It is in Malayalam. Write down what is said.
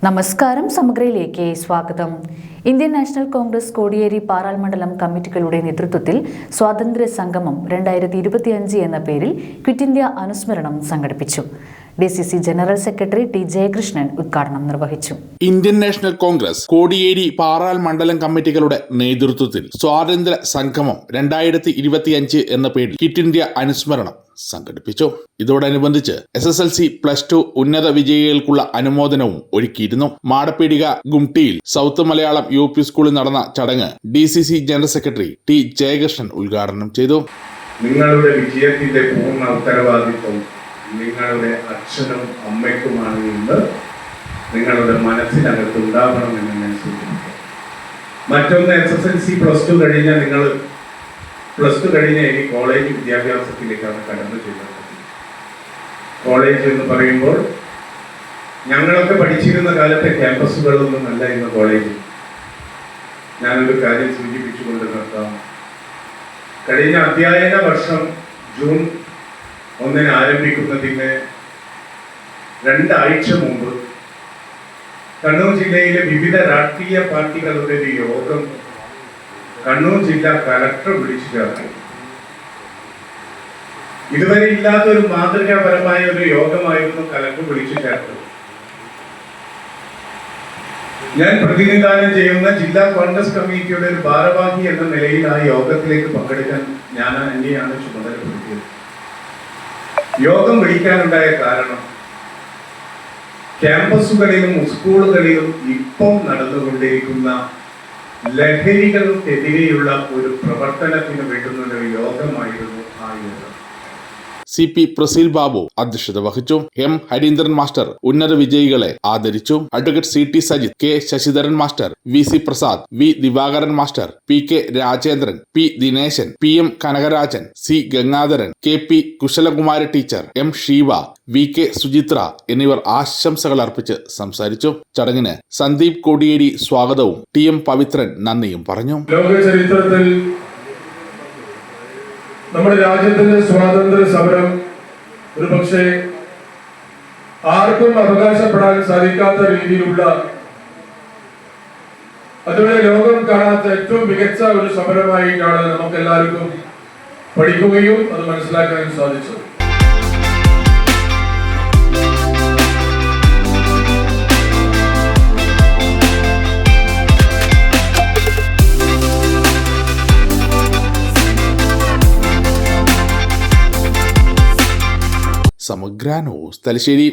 നമസ്കാരം, സമഗ്രയിലേക്ക് സ്വാഗതം. ഇന്ത്യൻ നാഷണൽ കോൺഗ്രസ് കോടിയേരി പാറാൽ മണ്ഡലം കമ്മിറ്റികളുടെ നേതൃത്വത്തിൽ സ്വാതന്ത്ര്യ സംഗമം 2025 എന്ന പേരിൽ ക്വിറ്റ് ഇന്ത്യ അനുസ്മരണം സംഘടിപ്പിച്ചു. DCC general secretary T Jayakrishnan ഉദ്ഘാടനം നിർവഹിച്ചു. ഇന്ത്യൻ നാഷണൽ കോൺഗ്രസ് കോടിയേരി പാറാൽ മണ്ഡലം കമ്മിറ്റികളുടെ നേതൃത്വത്തിൽ സ്വാതന്ത്ര്യ സംഗമം 2025 എന്ന പേരിൽ ക്വിറ്റ് ഇന്ത്യ അനുസ്മരണം സംഘടിപ്പിച്ചു. ഇതോടനുബന്ധിച്ച് SSLC +2 ഉന്നത വിജയികൾക്കുള്ള അനുമോദനവും ഒരുക്കിയിരുന്നു. മാടപ്പീടിക ഗുംട്ടിയിൽ സൗത്ത് മലയാളം UP സ്കൂളിൽ നടന്ന ചടങ്ങ് DCC general secretary T Jayakrishnan ഉദ്ഘാടനം ചെയ്തു. നിങ്ങളുടെ വിജയത്തിന്റെ പൂർണ്ണ ഉത്തരവാദിത്വം നിങ്ങളുടെ അച്ഛനും അമ്മയ്ക്കുമാണ് എന്ന് നിങ്ങളുടെ മനസ്സിനകത്ത് ഉണ്ടാവണമെന്ന് ഞാൻ സൂചിപ്പിക്കാം. മറ്റൊന്ന്, SSLC +2 കഴിഞ്ഞ നിങ്ങൾ +2 കഴിഞ്ഞ ഇനി കോളേജ് വിദ്യാഭ്യാസത്തിലേക്കാണ് കടന്നു ചെല്ലുന്നത്. കോളേജ് എന്ന് പറയുമ്പോൾ ഞങ്ങളൊക്കെ പഠിച്ചിരുന്ന കാലത്തെ ക്യാമ്പസുകളൊന്നും അല്ല ഇന്ന് കോളേജ്. ഞാനൊരു കാര്യം സൂചിപ്പിച്ചുകൊണ്ട് നിർത്താം. കഴിഞ്ഞ അധ്യയന വർഷം ജൂൺ 1 ആരംഭിക്കുന്നതിന് 2 ആഴ്ച മുമ്പ് കണ്ണൂർ ജില്ലയിലെ വിവിധ രാഷ്ട്രീയ പാർട്ടികളുടെ ഒരു യോഗം കണ്ണൂർ ജില്ലാ കലക്ടർ വിളിച്ചു ചേർന്നു. ഇതുവരെ ഇല്ലാത്തൊരു മാതൃകാപരമായ ഒരു യോഗമായിരുന്നു കലക്ടർ വിളിച്ചു ചേർത്തത്. ഞാൻ പ്രതിനിധാനം ചെയ്യുന്ന ജില്ലാ കോൺഗ്രസ് കമ്മിറ്റിയുടെ ഒരു ഭാരവാഹി എന്ന നിലയിൽ ആ യോഗത്തിലേക്ക് പങ്കെടുക്കാൻ എന്നെയാണ് ചുമതലപ്പെടുത്തിയത്. യോഗം വിളിക്കാനുണ്ടായ കാരണം ക്യാമ്പസുകളിലും സ്കൂളുകളിലും ഇപ്പോൾ നടന്നുകൊണ്ടിരിക്കുന്ന ലഹരികൾക്കെതിരെയുള്ള ഒരു പ്രവർത്തനത്തിന് വേണ്ടുന്ന ഒരു യോഗമായിരുന്നു ആ യോഗം. CP പ്രസീൽ ബാബു അധ്യക്ഷത വഹിച്ചു. M ഹരീന്ദ്രൻ മാസ്റ്റർ ഉന്നത വിജയികളെ ആദരിച്ചു. Advocate CT Sajith, K Sasidharan master, VC Prasad, V Divakaran master, PK Rajendran, P Dineshan, PM Kanakarajan, C Gangadharan, KP Kusalakumari teacher, M Sheeva, VK Suchithra എന്നിവർ ആശംസകൾ അർപ്പിച്ച് സംസാരിച്ചു. ചടങ്ങിന് സന്ദീപ് കോടിയേരി സ്വാഗതവും TM പവിത്രൻ നന്ദിയും പറഞ്ഞു. ലോക ചരിത്രത്തിൽ നമ്മുടെ രാജ്യത്തിന്റെ സ്വാതന്ത്ര്യ സമരം ഒരു പക്ഷേ ആർക്കും അവകാശപ്പെടാൻ സാധിക്കാത്ത രീതിയിലുള്ള, അതുപോലെ ലോകം കാണാത്ത ഏറ്റവും മികച്ച ഒരു സമരമായിട്ടാണ് നമുക്ക് എല്ലാവർക്കും പഠിക്കുകയും അത് മനസ്സിലാക്കാനും സാധിച്ചത്. സമഗ്ര ന്യൂസ് തലശ്ശേരി.